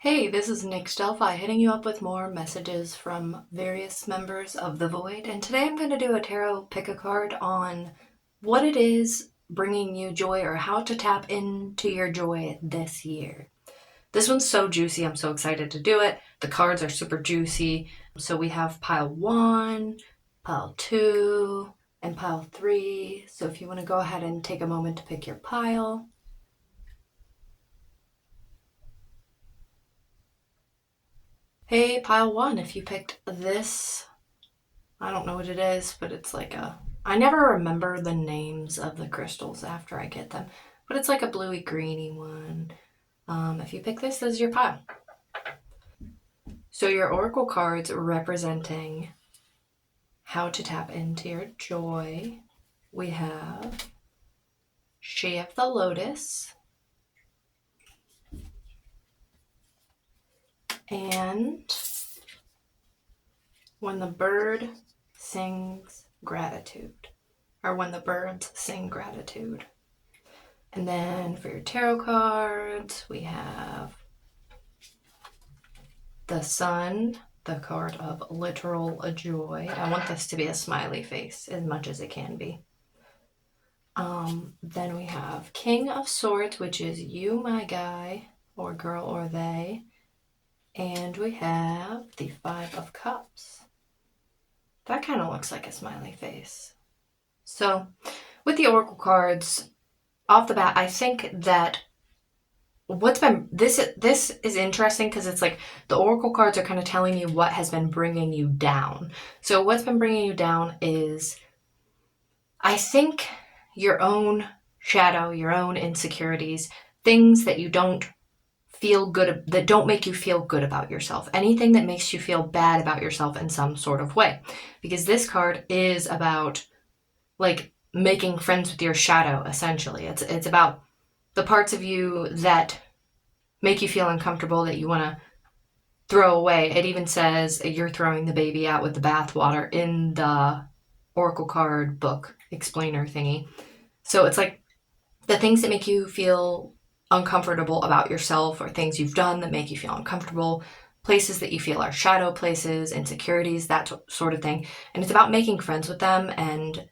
Hey, this is Nick Delphi hitting you up with more messages from various members of the Void. And today I'm going to do a tarot pick a card on what it is bringing you joy or how to tap into your joy this year. This one's so juicy. I'm so excited to do it. The cards are super juicy. So we have pile 1, pile 2, and pile 3. So if you want to go ahead and take a moment to pick your pile. Hey, pile 1, if you picked this, I don't know what it is, but it's like I never remember the names of the crystals after I get them, but it's like a bluey greeny one. If you pick this is your pile. So your oracle cards representing how to tap into your joy. We have She of the Lotus and When the Bird Sings Gratitude, or When the Birds Sing Gratitude. And then for your tarot cards, we have the Sun, the card of literal joy. I want this to be a smiley face as much as it can be. Then we have King of Swords, which is you, my guy, or girl, or they. And we have the Five of Cups. That kind of looks like a smiley face. So with the oracle cards, off the bat, I think that what's been this is interesting because it's like the oracle cards are kind of telling you what has been bringing you down. So what's been bringing you down is, I think, your own shadow, your own insecurities, things that you don't feel good, that don't make you feel good about yourself, anything that makes you feel bad about yourself in some sort of way, because this card is about like making friends with your shadow. Essentially, it's about the parts of you that make you feel uncomfortable, that you want to throw away. It even says you're throwing the baby out with the bathwater in the oracle card book explainer thingy. So it's like the things that make you feel uncomfortable about yourself, or things you've done that make you feel uncomfortable, places that you feel are shadow places, insecurities, that sort of thing. And it's about making friends with them and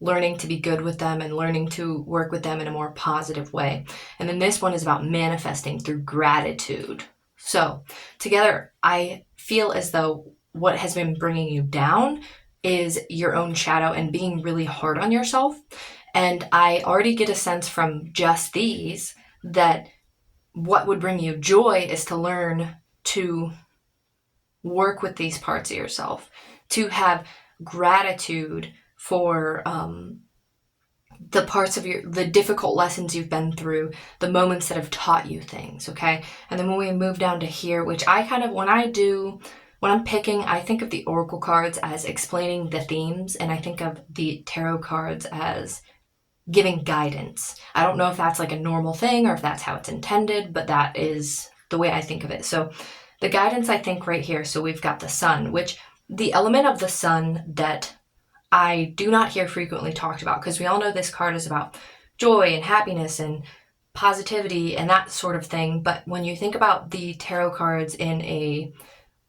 learning to be good with them and learning to work with them in a more positive way. And then this one is about manifesting through gratitude. So together, I feel as though what has been bringing you down is your own shadow and being really hard on yourself. And I already get a sense from just these that what would bring you joy is to learn to work with these parts of yourself, to have gratitude for the parts of the difficult lessons you've been through, the moments that have taught you things, okay? And then when we move down to here, which I kind of, when I'm picking, I think of the oracle cards as explaining the themes, and I think of the tarot cards as giving guidance. I don't know if that's like a normal thing or if that's how it's intended, but that is the way I think of it. So the guidance, I think right here, so we've got the Sun, which the element of the Sun that I do not hear frequently talked about, because we all know this card is about joy and happiness and positivity and that sort of thing. But when you think about the tarot cards in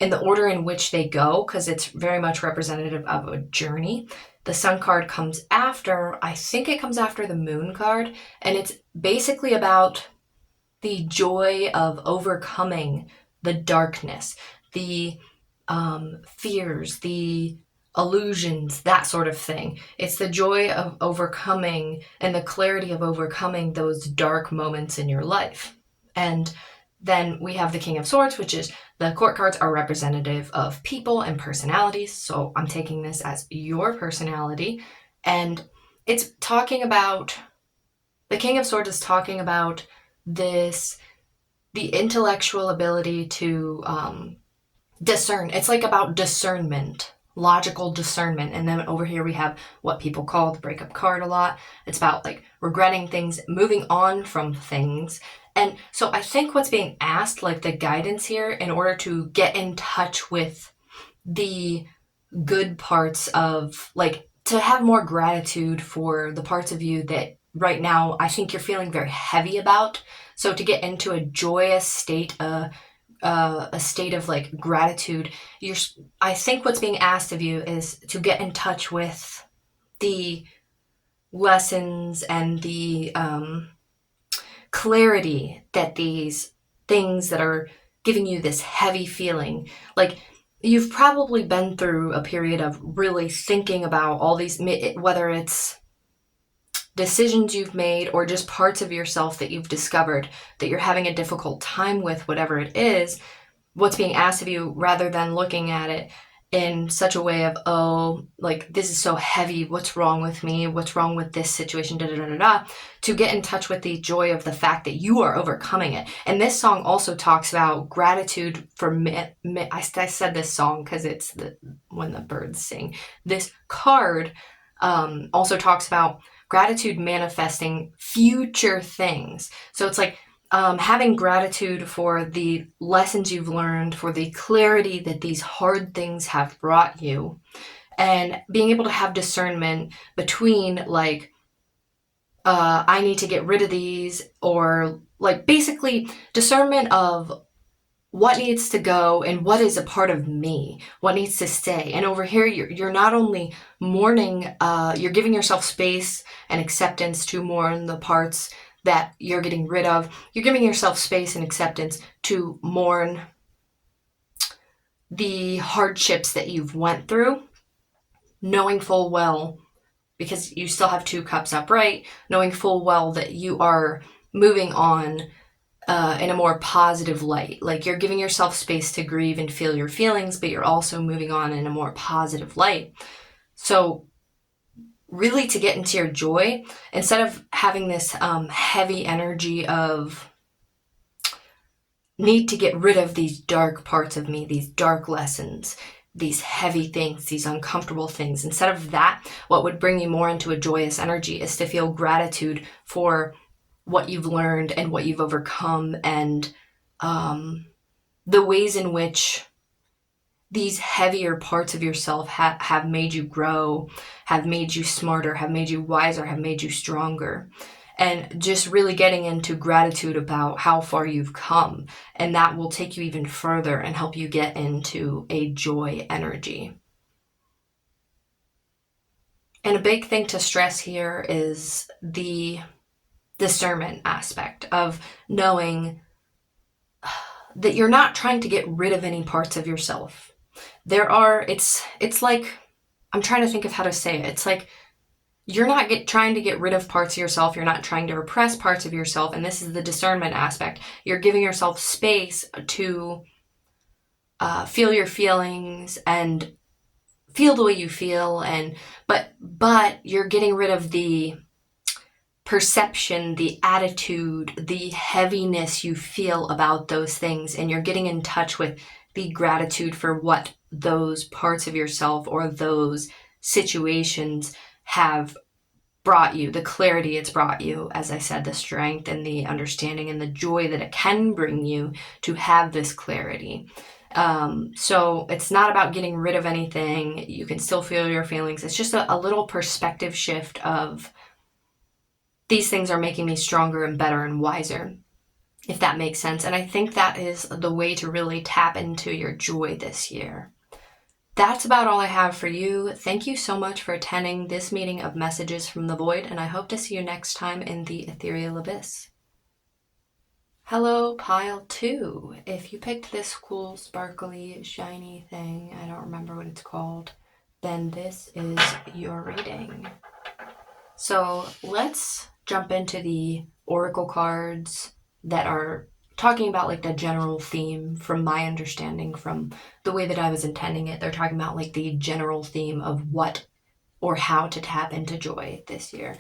the order in which they go, because it's very much representative of a journey, the Sun card comes after, I think it comes after the Moon card, and it's basically about the joy of overcoming the darkness, the fears, the illusions, that sort of thing. It's the joy of overcoming and the clarity of overcoming those dark moments in your life. And then we have the King of Swords, which is the court cards are representative of people and personalities. So I'm taking this as your personality. And it's talking about, the King of Swords is talking about this, the intellectual ability to discern. It's like about discernment, logical discernment. And then over here we have what people call the breakup card a lot. It's about like regretting things, moving on from things. And so I think what's being asked, like the guidance here, in order to get in touch with the good parts of, like, to have more gratitude for the parts of you that right now I think you're feeling very heavy about. So to get into a joyous state, a state of like gratitude. I think what's being asked of you is to get in touch with the lessons and the clarity that these things that are giving you this heavy feeling, like you've probably been through a period of really thinking about all these, whether it's decisions you've made or just parts of yourself that you've discovered that you're having a difficult time with, whatever it is. What's being asked of you, rather than looking at it in such a way of, oh, like, this is so heavy, what's wrong with me, what's wrong with this situation, da da da da da, to get in touch with the joy of the fact that you are overcoming it. And this song also talks about gratitude for I said this song because it's when the birds sing. This card also talks about gratitude manifesting future things. So it's like having gratitude for the lessons you've learned, for the clarity that these hard things have brought you, and being able to have discernment between like, I need to get rid of these, or like basically discernment of what needs to go and what is a part of me, what needs to stay. And over here, you're not only mourning, you're giving yourself space and acceptance to mourn the parts that you're getting rid of. You're giving yourself space and acceptance to mourn the hardships that you've went through, knowing full well, because you still have 2 cups upright, knowing full well that you are moving on in a more positive light. Like you're giving yourself space to grieve and feel your feelings, but you're also moving on in a more positive light. So really, to get into your joy, instead of having this heavy energy of need to get rid of these dark parts of me, these dark lessons, these heavy things, these uncomfortable things, instead of that, what would bring you more into a joyous energy is to feel gratitude for what you've learned and what you've overcome, and the ways in which these heavier parts of yourself have made you grow, have made you smarter, have made you wiser, have made you stronger. And just really getting into gratitude about how far you've come. And that will take you even further and help you get into a joy energy. And a big thing to stress here is the discernment aspect of knowing that you're not trying to get rid of any parts of yourself. It's like, I'm trying to think of how to say it. It's like, you're not trying to get rid of parts of yourself. You're not trying to repress parts of yourself. And this is the discernment aspect. You're giving yourself space to feel your feelings and feel the way you feel. But you're getting rid of the perception, the attitude, the heaviness you feel about those things. And you're getting in touch with the gratitude for what those parts of yourself or those situations have brought you, the clarity it's brought you, as I said, the strength and the understanding and the joy that it can bring you to have this clarity. So it's not about getting rid of anything. You can still feel your feelings. It's just a little perspective shift of these things are making me stronger and better and wiser, if that makes sense. And I think that is the way to really tap into your joy this year. That's about all I have for you. Thank you so much for attending this meeting of Messages from the Void, and I hope to see you next time in the Ethereal Abyss. Hello, Pile 2. If you picked this cool, sparkly, shiny thing, I don't remember what it's called, then this is your reading. So let's jump into the oracle cards that are talking about like the general theme. From my understanding, from the way that I was intending it, they're talking about like the general theme of what or how to tap into joy this year.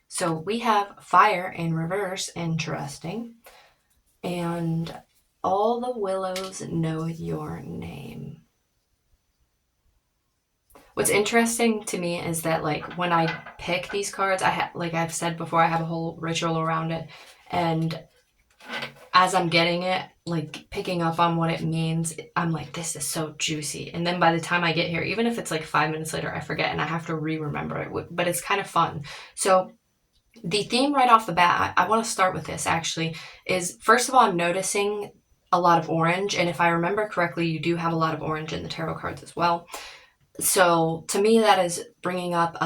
So we have fire in reverse, interesting, and all the willows know your name. What's interesting to me is that like when I pick these cards, like I've said before, I have a whole ritual around it, and as I'm getting it, like picking up on what it means, I'm like, this is so juicy. And then by the time I get here, even if it's like 5 minutes later, I forget and I have to remember it, but it's kind of fun. So the theme right off the bat, I want to start with this actually, is first of all, I'm noticing a lot of orange. And if I remember correctly, you do have a lot of orange in the tarot cards as well. So to me, that is bringing up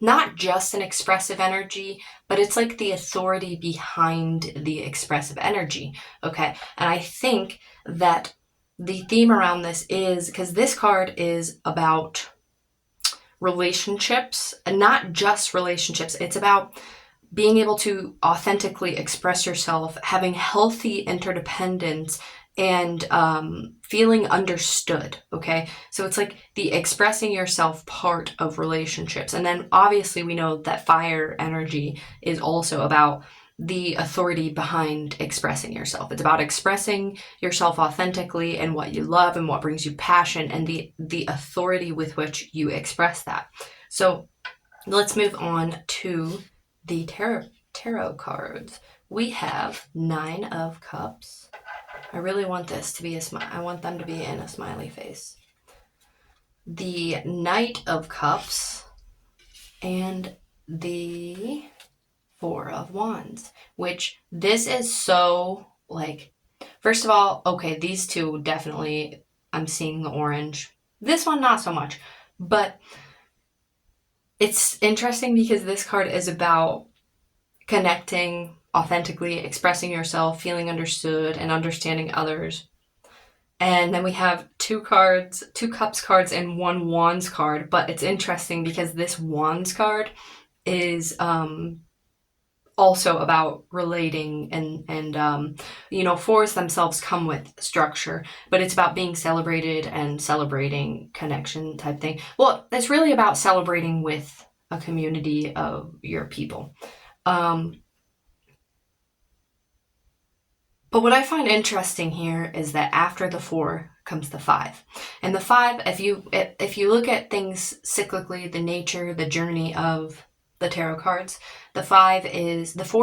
not just an expressive energy, but it's like the authority behind the expressive energy. Okay. And I think that the theme around this is because this card is about relationships, and not just relationships. It's about being able to authentically express yourself, having healthy interdependence, and feeling understood. Okay, so it's like the expressing yourself part of relationships. And then obviously we know that fire energy is also about the authority behind expressing yourself. It's about expressing yourself authentically and what you love and what brings you passion, and the authority with which you express that. So let's move on to the tarot cards. We have 9 of Cups. I really want this to be a smile. I want them to be in a smiley face. The Knight of Cups and the 4 of Wands, which this is so like, first of all, okay, these two definitely, I'm seeing the orange. This one, not so much, but it's interesting because this card is about connecting authentically, expressing yourself, feeling understood, and understanding others. And then we have 2 cards, 2 Cups cards and 1 Wands card. But it's interesting because this Wands card is also about relating, and you know, 4s themselves come with structure, but it's about being celebrated and celebrating connection type thing. Well, it's really about celebrating with a community of your people. But what I find interesting here is that after the 4 comes the 5. And the 5, if you look at things cyclically, the nature, the journey of the tarot cards, the 4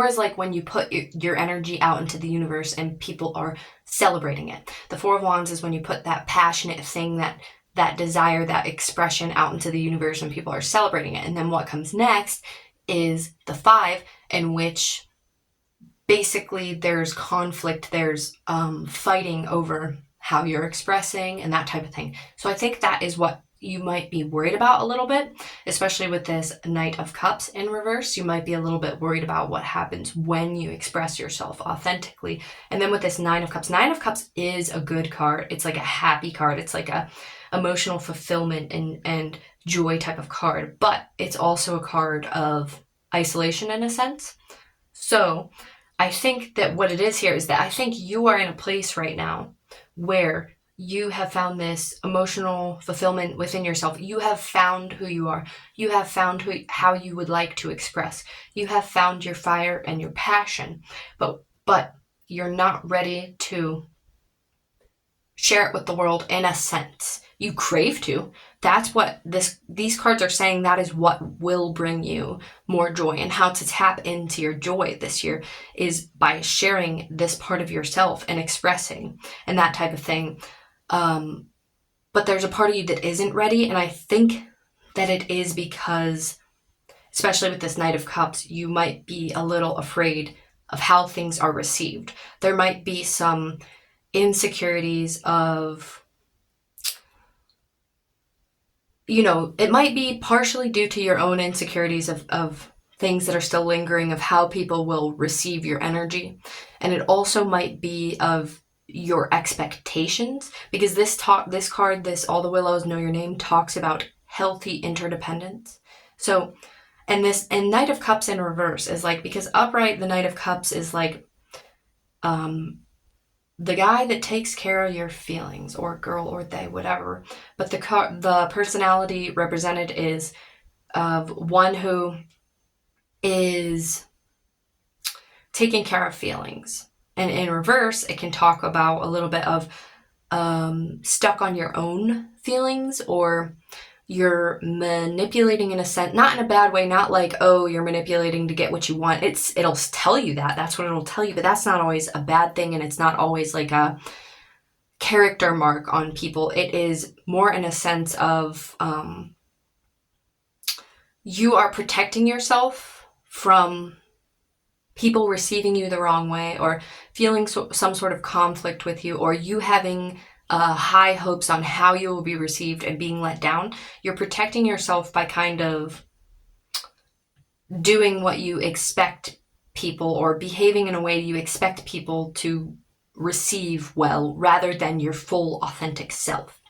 is like when you put your energy out into the universe and people are celebrating it. The 4 of Wands is when you put that passionate thing, that desire, that expression out into the universe and people are celebrating it. And then what comes next is the 5, in which basically there's conflict, there's fighting over how you're expressing and that type of thing. So I think that is what you might be worried about a little bit, especially with this Knight of Cups in reverse. You might be a little bit worried about what happens when you express yourself authentically. And then with this 9 of Cups is a good card. It's like a happy card. It's like a emotional fulfillment and joy type of card, but it's also a card of isolation in a sense. So I think that what it is here is that I think you are in a place right now where you have found this emotional fulfillment within yourself. You have found who you are. You have found how you would like to express. You have found your fire and your passion, but you're not ready to share it with the world in a sense. You crave to. That's what these cards are saying. That is what will bring you more joy, and how to tap into your joy this year is by sharing this part of yourself and expressing and that type of thing. But there's a part of you that isn't ready, and I think that it is because, especially with this Knight of Cups, you might be a little afraid of how things are received. There might be some insecurities of, you know, it might be partially due to your own insecurities of things that are still lingering, of how people will receive your energy. And it also might be of your expectations, because this card, this All the Willows Know Your Name, talks about healthy interdependence. So, and Knight of Cups in reverse is like, because upright, the Knight of Cups is like, the guy that takes care of your feelings, or girl or they, whatever. But the personality represented is of one who is taking care of feelings. And in reverse, it can talk about a little bit of stuck on your own feelings, or you're manipulating in a sense, not in a bad way, not like, oh, you're manipulating to get what you want. It'll tell you that's what it'll tell you, but that's not always a bad thing, and it's not always like a character mark on people. It is more in a sense of you are protecting yourself from people receiving you the wrong way, or feeling some sort of conflict with you, or you having high hopes on how you will be received and being let down, you're protecting yourself by kind of doing what you expect people, or behaving in a way you expect people to receive well, rather than your full authentic self.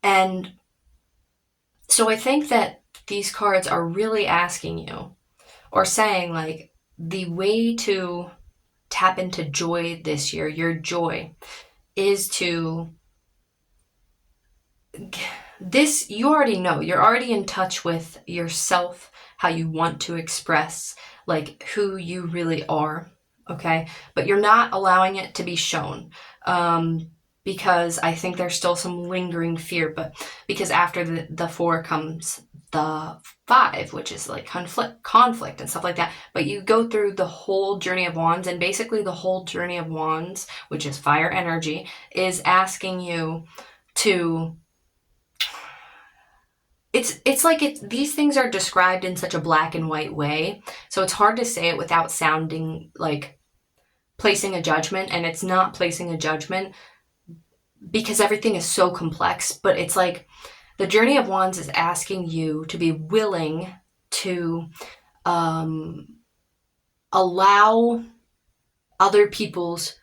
And so I think that these cards are really asking you, or saying, like, the way to tap into joy this year, your joy, is to this, you already know, you're already in touch with yourself, how you want to express, like, who you really are, okay? But you're not allowing it to be shown, because I think there's still some lingering fear, but because after the 4 comes the 5, which is like conflict and stuff like that. But you go through the whole Journey of Wands, and basically the whole Journey of Wands, which is fire energy, is asking you to, it's like these things are described in such a black and white way, so it's hard to say it without sounding like placing a judgment, and it's not placing a judgment because everything is so complex. But it's like the Journey of Wands is asking you to be willing to allow other people's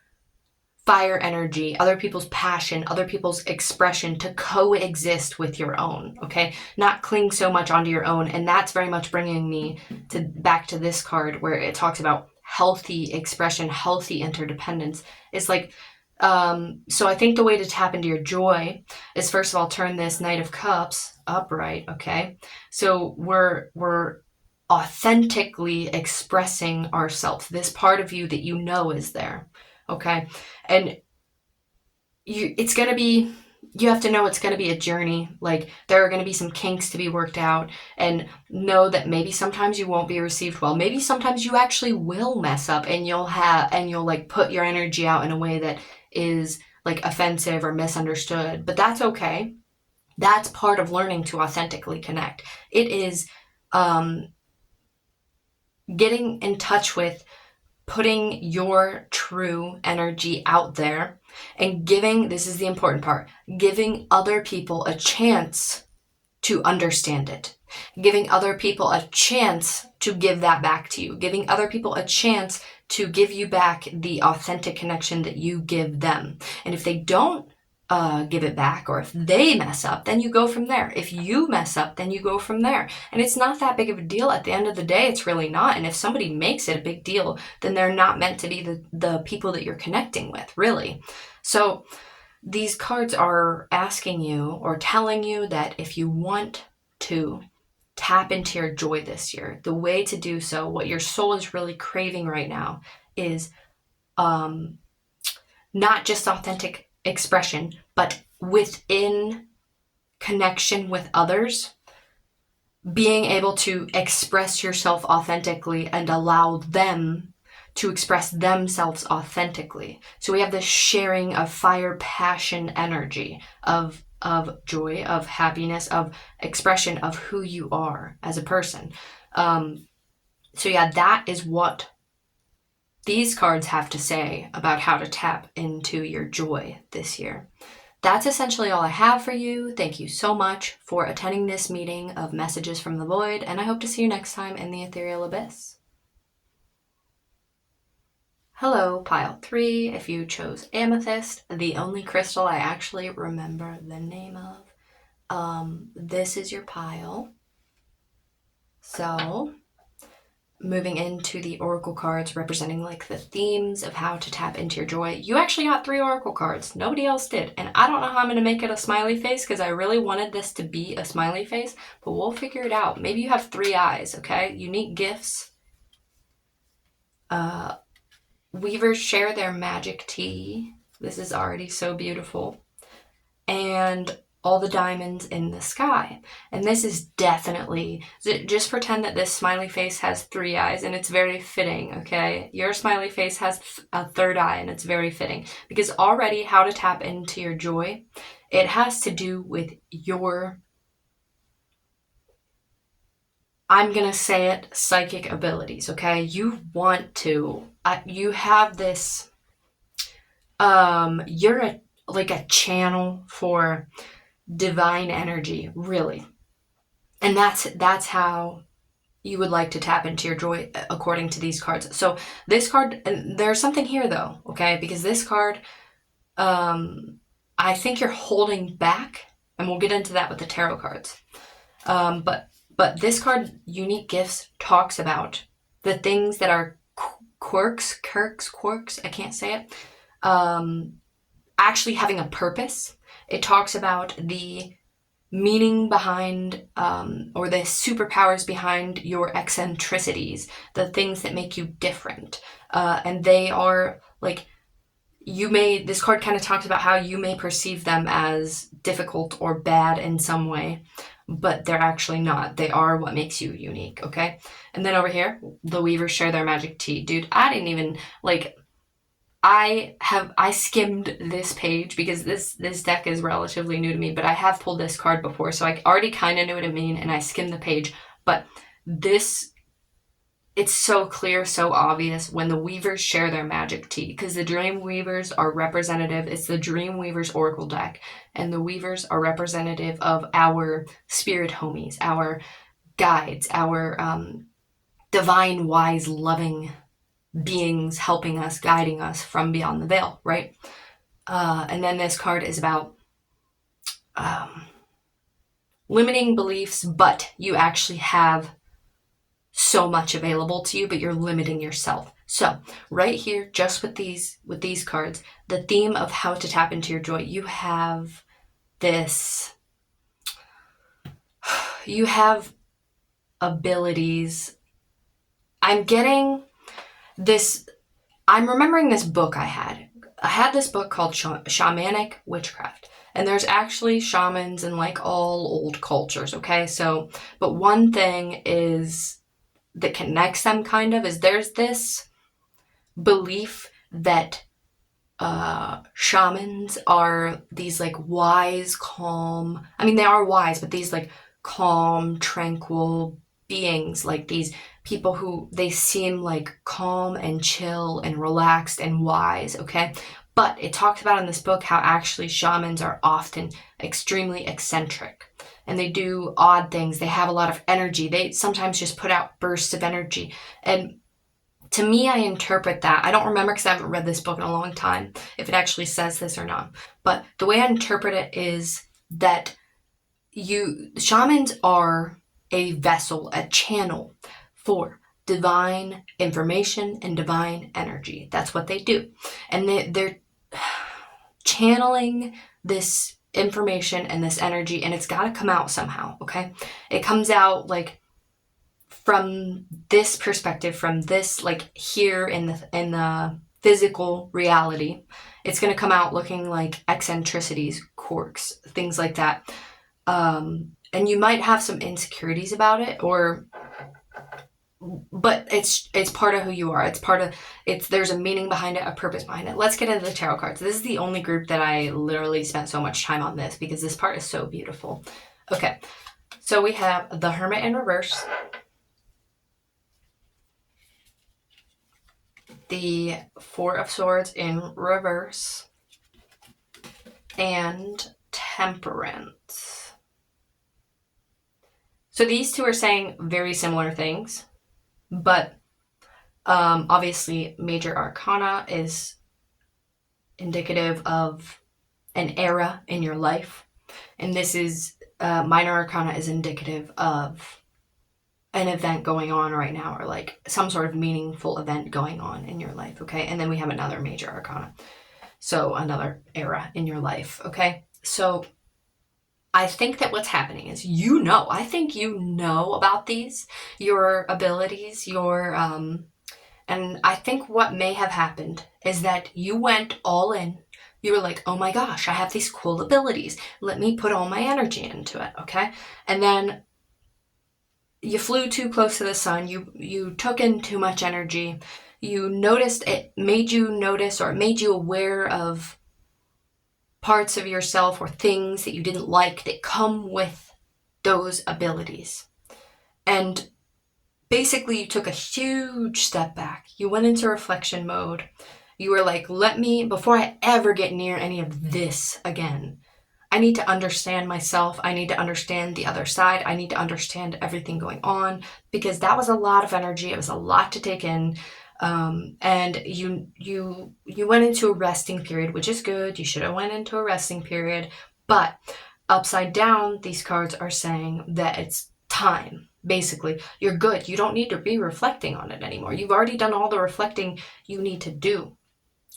fire energy, other people's passion, other people's expression to coexist with your own, okay? Not cling so much onto your own. And that's very much bringing me back to this card, where it talks about healthy expression, healthy interdependence. It's like, so I think the way to tap into your joy is, first of all, turn this Knight of Cups upright, okay? So we're authentically expressing ourselves, this part of you that you know is there, okay? And you have to know it's going to be a journey. Like, there are going to be some kinks to be worked out, and know that maybe sometimes you won't be received well. Maybe sometimes you actually will mess up, and you'll like put your energy out in a way that is like offensive or misunderstood. But that's okay. That's part of learning to authentically connect. It is getting in touch with putting your true energy out there, and giving, this is the important part, giving other people a chance to understand it. Giving other people a chance to give that back to you. Giving other people a chance to give you back the authentic connection that you give them. And if they don't give it back, or if they mess up, then you go from there. If you mess up, then you go from there. And it's not that big of a deal. At the end of the day, it's really not. And if somebody makes it a big deal, then they're not meant to be the people that you're connecting with, really. So these cards are asking you, or telling you, that if you want to tap into your joy this year, the way to do so, what your soul is really craving right now, is not just authentic expression, but within connection with others, being able to express yourself authentically and allow them to express themselves authentically. So we have this sharing of fire, passion, energy, of joy, of happiness, of expression of who you are as a person. So yeah, that is what these cards have to say about how to tap into your joy this year. That's essentially all I have for you. Thank you so much for attending this meeting of Messages from the Void, and I hope to see you next time in the Ethereal Abyss. Hello, pile 3, if you chose Amethyst, the only crystal I actually remember the name of. This is your pile. So, moving into the oracle cards representing like the themes of how to tap into your joy. You actually got 3 oracle cards. Nobody else did. And I don't know how I'm going to make it a smiley face, because I really wanted this to be a smiley face, but we'll figure it out. Maybe you have 3 eyes, okay? Unique gifts. Weavers share their magic tea. This is already so beautiful. And all the diamonds in the sky. And this is definitely, just pretend that this smiley face has 3 eyes, and it's very fitting, okay? Your smiley face has a 3rd eye, and it's very fitting, because already how to tap into your joy, it has to do with your I'm going to say it, psychic abilities, okay? You want to, you have this, you're like a channel for divine energy, really. And that's how you would like to tap into your joy according to these cards. So this card, there's something here though, okay? Because this card, I think you're holding back, and we'll get into that with the tarot cards. But this card, Unique Gifts, talks about the things that are quirks, I can't say it, actually having a purpose. It talks about the meaning behind, or the superpowers behind your eccentricities, the things that make you different. And they are like, this card kind of talks about how you may perceive them as difficult or bad in some way, but they're actually not. They are what makes you unique, okay? And then over here, the Weavers share their magic tea. Dude, I didn't even, like, I skimmed this page because this deck is relatively new to me, but I have pulled this card before, so I already kind of knew what it mean, and I skimmed the page. But this, it's so clear, so obvious when the Weavers share their magic tea, because the Dream Weavers are representative. It's the Dream Weavers Oracle deck, and the Weavers are representative of our spirit homies, our guides, our divine, wise, loving beings helping us, guiding us from beyond the veil, right? And then this card is about limiting beliefs, but you actually have so much available to you, but you're limiting yourself. So right here, just with these cards, the theme of how to tap into your joy, you have this, you have abilities. I'm getting this, I'm remembering this book I had. I had this book called Shamanic Witchcraft. And there's actually shamans in like all old cultures, okay? So, but one thing is that connects them kind of is there's this belief that shamans are these like wise, calm, I mean, they are wise, but these like calm, tranquil beings, like these people who they seem like calm and chill and relaxed and wise, okay? But it talks about in this book how actually shamans are often extremely eccentric and they do odd things. They have a lot of energy. They sometimes just put out bursts of energy. And to me, I interpret that. I don't remember because I haven't read this book in a long time, if it actually says this or not. But the way I interpret it is that shamans are a vessel, a channel for divine information and divine energy. That's what they do. And they're channeling this information and this energy, and it's got to come out somehow, okay? It comes out like from this perspective, from this like here in the physical reality. It's going to come out looking like eccentricities, quirks, things like that. And you might have some insecurities about it, but it's part of who you are. There's a meaning behind it, a purpose behind it. Let's get into the tarot cards. This is the only group that I literally spent so much time on this because this part is so beautiful. Okay, so we have the Hermit in reverse, the Four of Swords in reverse, and Temperance. So these two are saying very similar things. But obviously, Major Arcana is indicative of an era in your life. And this is, Minor Arcana is indicative of an event going on right now, or like some sort of meaningful event going on in your life, okay? And then we have another Major Arcana. So another era in your life, okay? So I think that what's happening is I think you know about these, your abilities, and I think what may have happened is that you went all in. You were like, oh my gosh, I have these cool abilities. Let me put all my energy into it, okay? And then you flew too close to the sun. You took in too much energy. You noticed, it made you notice, or it made you aware of parts of yourself or things that you didn't like that come with those abilities. And basically you took a huge step back. You went into reflection mode. You were like, let me, before I ever get near any of this again, I need to understand myself. I need to understand the other side. I need to understand everything going on, because that was a lot of energy. It was a lot to take in. And you went into a resting period, which is good. You should have went into a resting period, but upside down, these cards are saying that it's time. Basically, you're good. You don't need to be reflecting on it anymore. You've already done all the reflecting you need to do.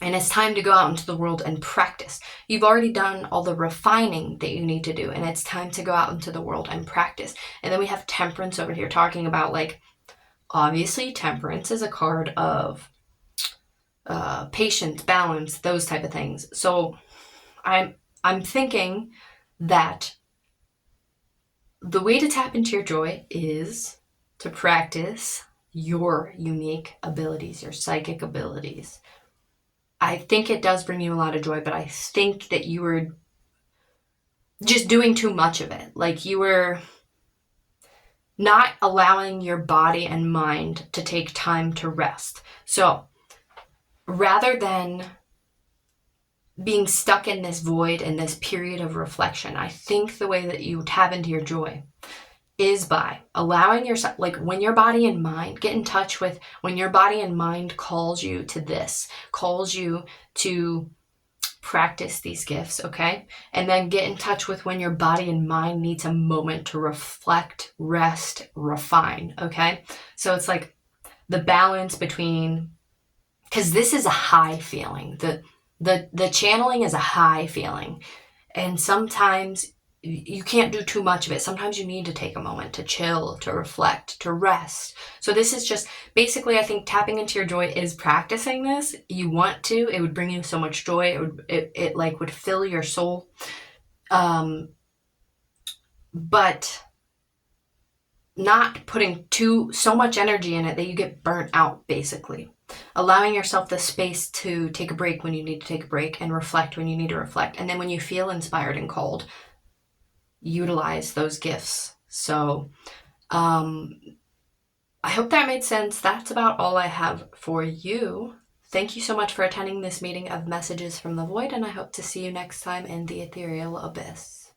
And it's time to go out into the world and practice. You've already done all the refining that you need to do, and it's time to go out into the world and practice. And then we have Temperance over here talking about, like, obviously Temperance is a card of patience, balance, those type of things. So I'm thinking that the way to tap into your joy is to practice your unique abilities, your psychic abilities. I think it does bring you a lot of joy, but I think that you were just doing too much of it. Like, you were not allowing your body and mind to take time to rest. So rather than being stuck in this void and this period of reflection, I think the way that you tap into your joy is by allowing yourself, like, when your body and mind get in touch with, when your body and mind calls you to this, calls you to practice these gifts, okay? And then get in touch with when your body and mind needs a moment to reflect, rest, refine, okay? So it's like the balance between, because this is a high feeling. The channeling is a high feeling. And sometimes you can't do too much of it. Sometimes you need to take a moment to chill, to reflect, to rest. So this is just basically, I think tapping into your joy is practicing this. You want to, it would bring you so much joy. It like would fill your soul. But not putting so much energy in it that you get burnt out, basically. Allowing yourself the space to take a break when you need to take a break, and reflect when you need to reflect. And then when you feel inspired and called, utilize those gifts. So I hope that made sense. That's about all I have for you. Thank you so much for attending this meeting of Messages from the Void, and I hope to see you next time in the Ethereal Abyss.